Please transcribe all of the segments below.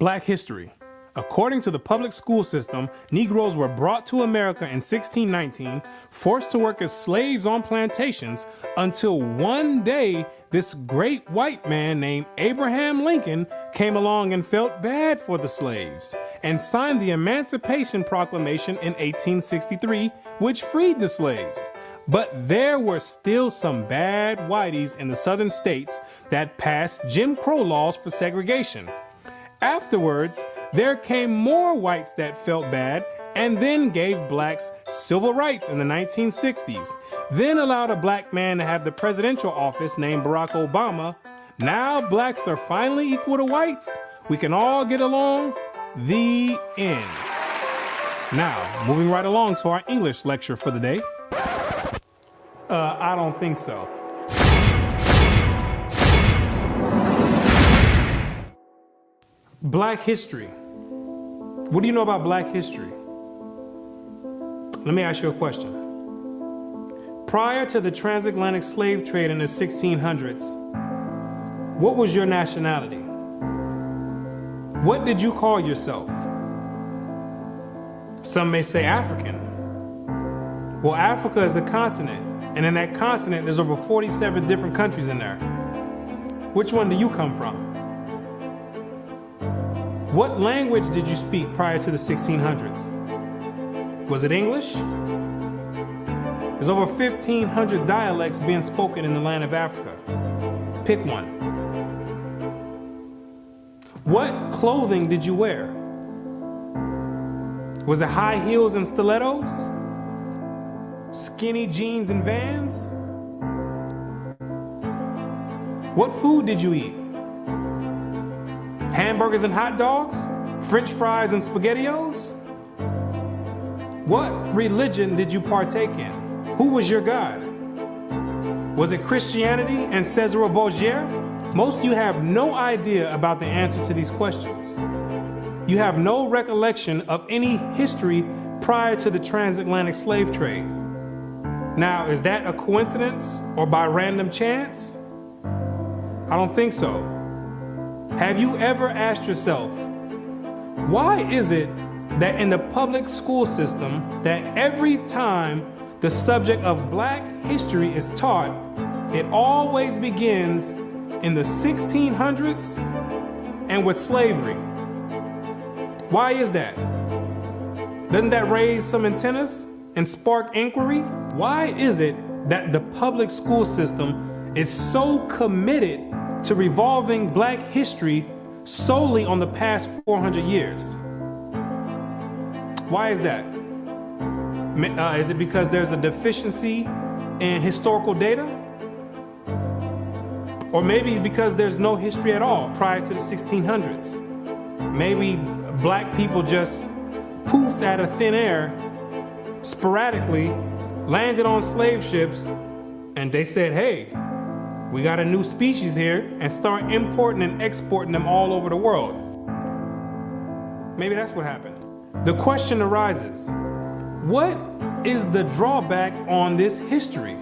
Black history. According to the public school system, Negroes were brought to America in 1619, forced to work as slaves on plantations, until one day this great white man named Abraham Lincoln came along and felt bad for the slaves and signed the Emancipation Proclamation in 1863, which freed the slaves. But there were still some bad whiteys in the southern states that passed Jim Crow laws for segregation. Afterwards, there came more whites that felt bad and then gave blacks civil rights in the 1960s, then allowed a black man to have the presidential office named Barack Obama. Now blacks are finally equal to whites. We can all get along. The end. Now, moving right along to our English lecture for the day. I don't think so. Black history. What do you know about black history? Let me ask you a question. Prior to the transatlantic slave trade in the 1600s, what was your nationality? What did you call yourself? Some may say African. Well, Africa is a continent, and in that continent, there's over 47 different countries in there. Which one do you come from? What language did you speak prior to the 1600s? Was it English? There's over 1,500 dialects being spoken in the land of Africa. Pick one. What clothing did you wear? Was it high heels and stilettos? Skinny jeans and Vans? What food did you eat? Hamburgers and hot dogs? French fries and SpaghettiOs? What religion did you partake in? Who was your God? Was it Christianity and Cesare Borgia? Most of you have no idea about the answer to these questions. You have no recollection of any history prior to the transatlantic slave trade. Now, is that a coincidence or by random chance? I don't think so. Have you ever asked yourself, why is it that in the public school system that every time the subject of black history is taught, it always begins in the 1600s and with slavery? Why is that? Doesn't that raise some antennas and spark inquiry? Why is it that the public school system is so committed to revolving black history solely on the past 400 years? Why is that? Is it because there's a deficiency in historical data? Or maybe because there's no history at all prior to the 1600s. Maybe black people just poofed out of thin air, sporadically, landed on slave ships, and they said, hey, we got a new species here, and start importing and exporting them all over the world. Maybe that's what happened. The question arises, what is the drawback on this history?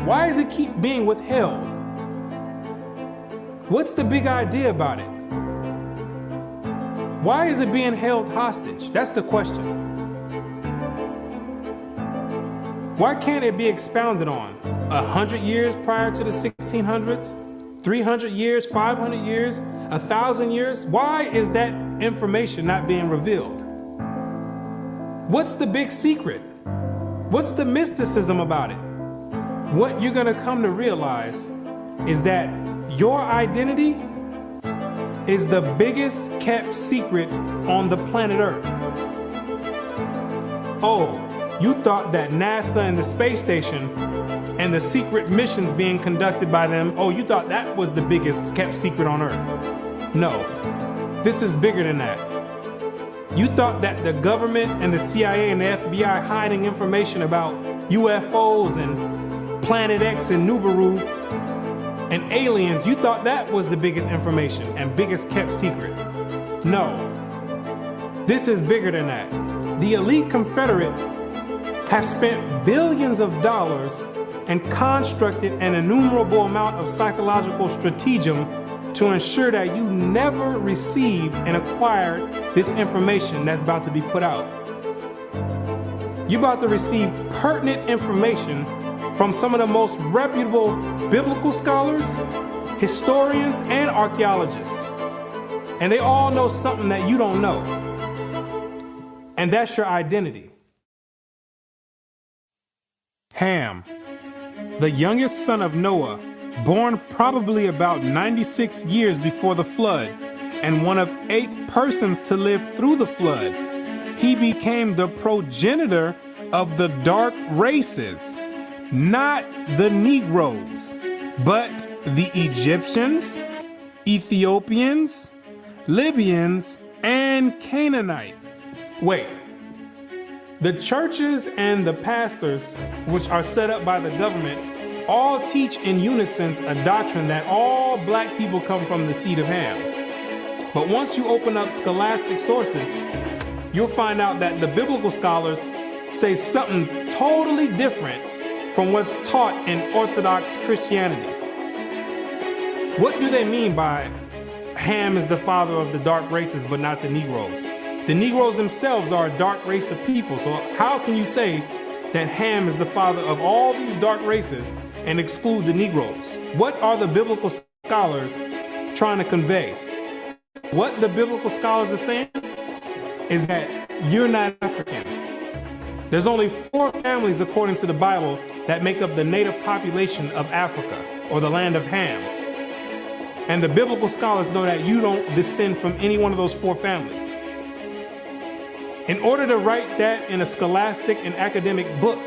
Why does it keep being withheld? What's the big idea about it? Why is it being held hostage? That's the question. Why can't it be expounded on? 100 years prior to the 1600s? 300 years, 500 years, 1,000 years? Why is that information not being revealed? What's the big secret? What's the mysticism about it? What you're gonna come to realize is that your identity is the biggest kept secret on the planet Earth. Oh, you thought that NASA and the space station and the secret missions being conducted by them, oh, you thought that was the biggest kept secret on Earth. No, this is bigger than that. You thought that the government and the CIA and the FBI hiding information about UFOs and Planet X and Nubaru and aliens, you thought that was the biggest information and biggest kept secret. No, this is bigger than that. The elite Confederate has spent billions of dollars and constructed an innumerable amount of psychological stratagem to ensure that you never received and acquired this information that's about to be put out. You're about to receive pertinent information from some of the most reputable biblical scholars, historians, and archaeologists. And they all know something that you don't know. And that's your identity. Ham, the youngest son of Noah, born probably about 96 years before the flood, and one of 8 persons to live through the flood. He became the progenitor of the dark races, not the Negroes, but the Egyptians, Ethiopians, Libyans, and Canaanites. Wait, the churches and the pastors, which are set up by the government, all teach in unison a doctrine that all black people come from the seed of Ham. But once you open up scholastic sources, you'll find out that the biblical scholars say something totally different from what's taught in Orthodox Christianity. What do they mean by Ham is the father of the dark races but not the Negroes? The Negroes themselves are a dark race of people, so how can you say that Ham is the father of all these dark races and exclude the Negroes? What are the biblical scholars trying to convey? What the biblical scholars are saying is that you're not African. There's only 4 families according to the Bible that make up the native population of Africa, or the land of Ham. And the biblical scholars know that you don't descend from any one of those 4 families. In order to write that in a scholastic and academic book,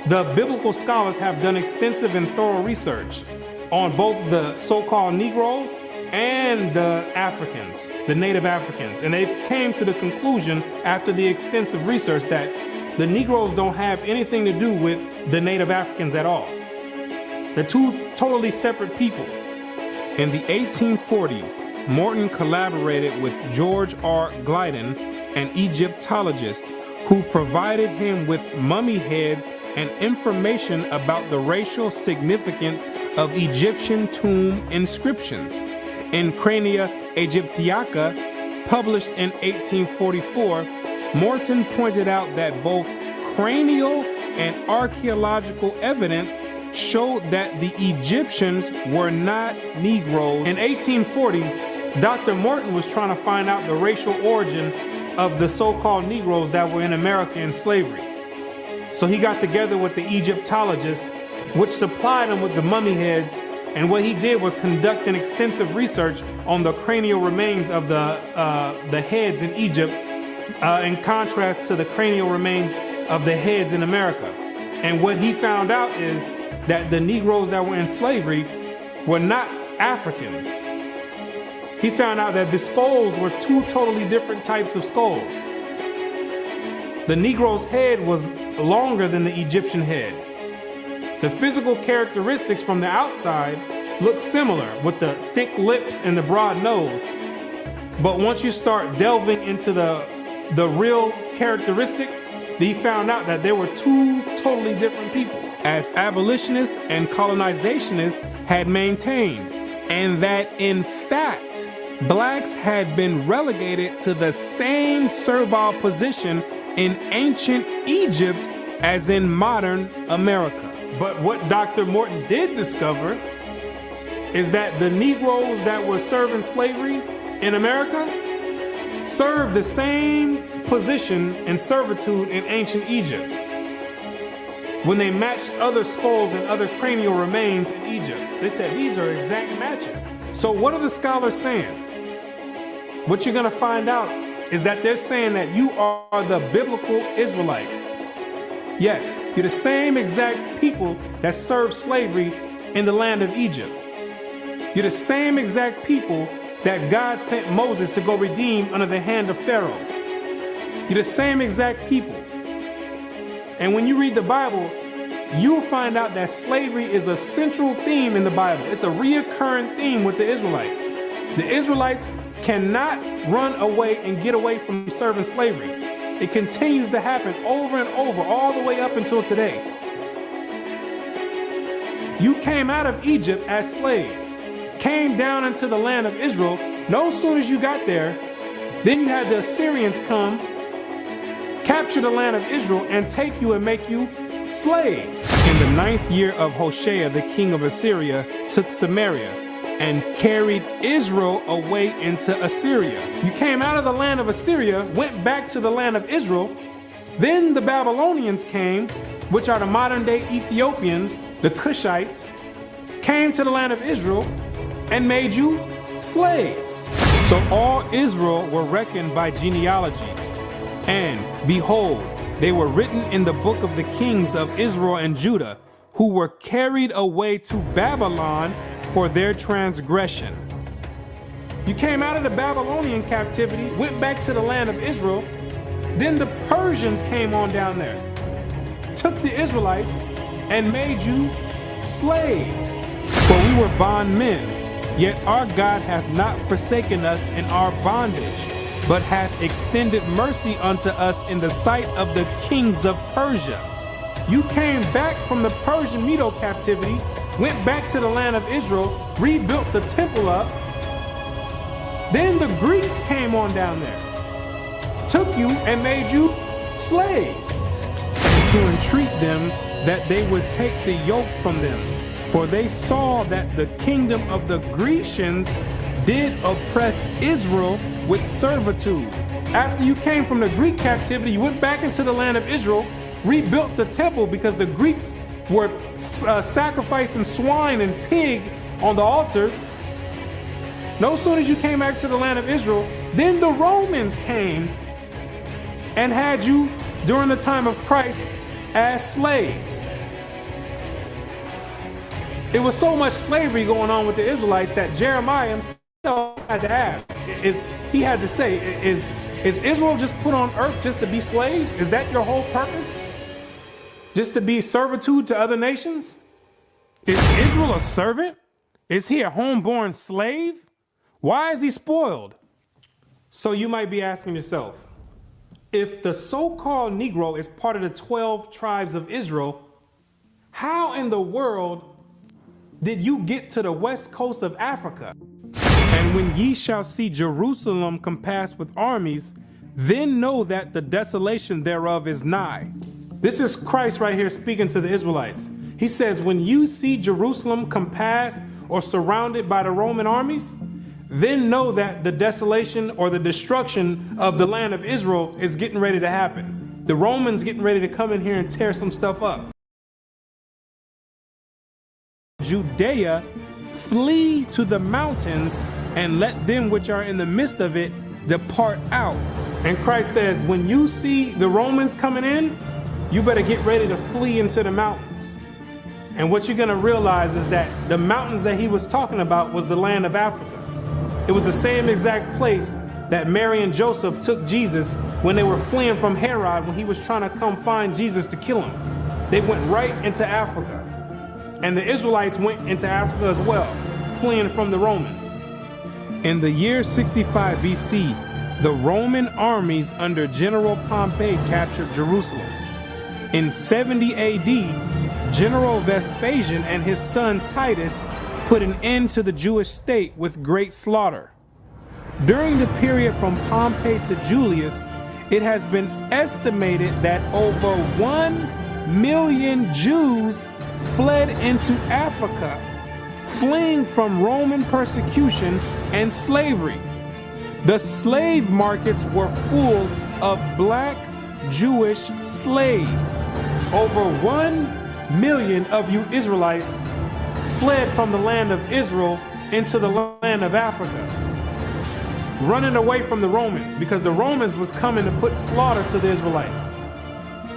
the biblical scholars have done extensive and thorough research on both the so-called Negroes and the Africans, the native Africans. And they came to the conclusion after the extensive research that the Negroes don't have anything to do with the native Africans at all. They're 2 totally separate people. In the 1840s, Morton collaborated with George R. Glyden, an Egyptologist, who provided him with mummy heads and information about the racial significance of Egyptian tomb inscriptions. In Crania Egyptiaca, published in 1844, Morton pointed out that both cranial and archaeological evidence showed that the Egyptians were not Negroes. In 1840, Dr. Morton was trying to find out the racial origin of the so-called Negroes that were in America in slavery. So he got together with the Egyptologists, which supplied him with the mummy heads, and what he did was conduct an extensive research on the cranial remains of the heads in Egypt, in contrast to the cranial remains of the heads in America. And what he found out is that the Negroes that were in slavery were not Africans. He found out that the skulls were 2 totally different types of skulls. The Negro's head was longer than the Egyptian head. The physical characteristics from the outside look similar, with the thick lips and the broad nose. But once you start delving into the real characteristics, he found out that there were 2 totally different people, as abolitionists and colonizationists had maintained, and that in fact, blacks had been relegated to the same servile position in ancient Egypt as in modern America. But what Dr. Morton did discover is that the Negroes that were serving slavery in America served the same position and servitude in ancient Egypt when they matched other skulls and other cranial remains in Egypt. They said these are exact matches. So what are the scholars saying? What you're going to find out is that they're saying that you are the biblical Israelites. Yes, you're the same exact people that served slavery in the land of Egypt. You're the same exact people that God sent Moses to go redeem under the hand of Pharaoh. You're the same exact people. And when you read the Bible, you'll find out that slavery is a central theme in the Bible. It's a reoccurring theme with the Israelites. The Israelites cannot run away and get away from serving slavery. It continues to happen over and over, all the way up until today. You came out of Egypt as slaves. came down into the land of Israel, no soon as you got there, then you had the Assyrians come, capture the land of Israel, and take you and make you slaves. In the 9th year of Hoshea, the king of Assyria took Samaria and carried Israel away into Assyria. You came out of the land of Assyria, went back to the land of Israel. Then the Babylonians came, which are the modern day Ethiopians, the Cushites, came to the land of Israel and made you slaves. So all Israel were reckoned by genealogies. And behold, they were written in the book of the kings of Israel and Judah, who were carried away to Babylon for their transgression. You came out of the Babylonian captivity, went back to the land of Israel. Then the Persians came on down there, took the Israelites and made you slaves. For we were bondmen, yet our God hath not forsaken us in our bondage, but hath extended mercy unto us in the sight of the kings of Persia. You came back from the Persian Medo captivity, went back to the land of Israel, rebuilt the temple up. Then the Greeks came on down there, took you and made you slaves, and to entreat them that they would take the yoke from them. For they saw that the kingdom of the Grecians did oppress Israel with servitude. After you came from the Greek captivity, you went back into the land of Israel, rebuilt the temple because the Greeks were sacrificing swine and pig on the altars. No sooner as you came back to the land of Israel, then the Romans came and had you during the time of Christ as slaves. It was so much slavery going on with the Israelites that Jeremiah himself had to ask, is Israel just put on earth just to be slaves? Is that your whole purpose? Just to be servitude to other nations? Is Israel a servant? Is he a homeborn slave? Why is he spoiled? So you might be asking yourself, if the so-called Negro is part of the 12 tribes of Israel, how in the world did you get to the west coast of Africa? And when ye shall see Jerusalem compassed with armies, then know that the desolation thereof is nigh. This is Christ right here speaking to the Israelites. He says, when you see Jerusalem compassed or surrounded by the Roman armies, then know that the desolation or the destruction of the land of Israel is getting ready to happen. The Romans getting ready to come in here and tear some stuff up. Judea, flee to the mountains, and let them which are in the midst of it depart out. And Christ says, when you see the Romans coming in, you better get ready to flee into the mountains. And what you're going to realize is that the mountains that he was talking about was the land of Africa. It was the same exact place that Mary and Joseph took Jesus when they were fleeing from Herod when he was trying to come find Jesus to kill him. They went right into Africa. And the Israelites went into Africa as well, fleeing from the Romans. In the year 65 BC, the Roman armies under General Pompey captured Jerusalem. In 70 AD, General Vespasian and his son Titus put an end to the Jewish state with great slaughter. During the period from Pompey to Julius, it has been estimated that over 1 million Jews fled into Africa, fleeing from Roman persecution and slavery. The slave markets were full of black Jewish slaves. Over 1 million of you Israelites fled from the land of Israel into the land of Africa, running away from the Romans because the Romans was coming to put slaughter to the Israelites.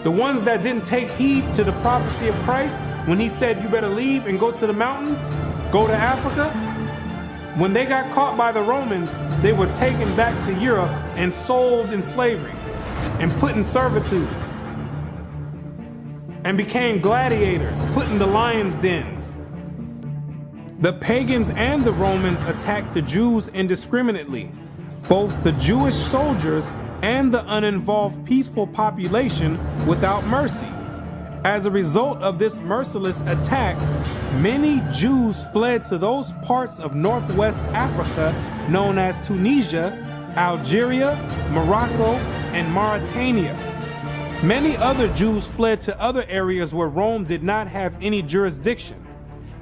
The ones that didn't take heed to the prophecy of Christ, when he said you better leave and go to the mountains, go to Africa, when they got caught by the Romans, they were taken back to Europe and sold in slavery and put in servitude and became gladiators, put in the lions' dens. The pagans and the Romans attacked the Jews indiscriminately. Both the Jewish soldiers and the uninvolved peaceful population without mercy. As a result of this merciless attack, many Jews fled to those parts of Northwest Africa known as Tunisia, Algeria, Morocco, and Mauritania. Many other Jews fled to other areas where Rome did not have any jurisdiction.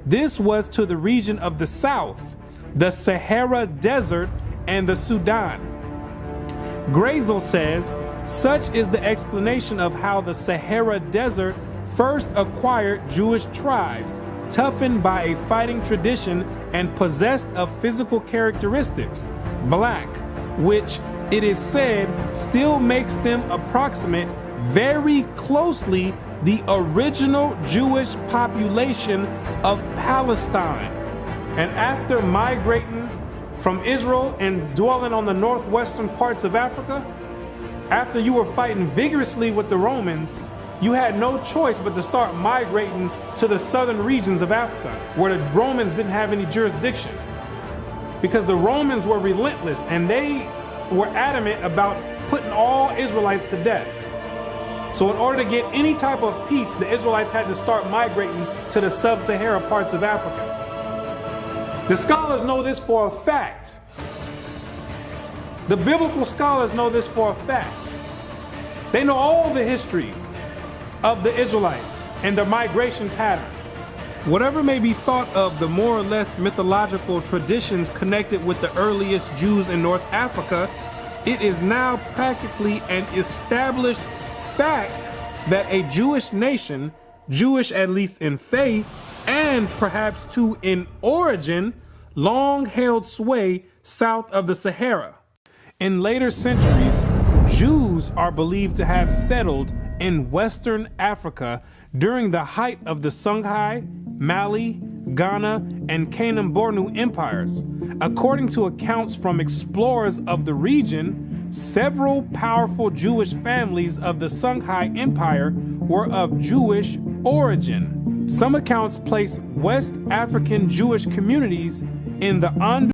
This was to the region of the south, the Sahara Desert, and the Sudan. Grazel says, such is the explanation of how the Sahara Desert first acquired Jewish tribes, toughened by a fighting tradition and possessed of physical characteristics, black, which it is said still makes them approximate very closely the original Jewish population of Palestine. And after migrating from Israel and dwelling on the northwestern parts of Africa, after you were fighting vigorously with the Romans, you had no choice but to start migrating to the southern regions of Africa, where the Romans didn't have any jurisdiction. Because the Romans were relentless and they were adamant about putting all Israelites to death. So in order to get any type of peace, the Israelites had to start migrating to the sub-Sahara parts of Africa. The scholars know this for a fact. The biblical scholars know this for a fact. They know all the history of the Israelites and their migration patterns. Whatever may be thought of the more or less mythological traditions connected with the earliest Jews in North Africa, it is now practically an established fact that a Jewish nation, Jewish at least in faith, and perhaps too in origin, long held sway south of the Sahara. In later centuries, Jews are believed to have settled in Western Africa during the height of the Songhai, Mali, Ghana, and Kanem-Bornu empires. According to accounts from explorers of the region, several powerful Jewish families of the Songhai Empire were of Jewish origin. Some accounts place West African Jewish communities in the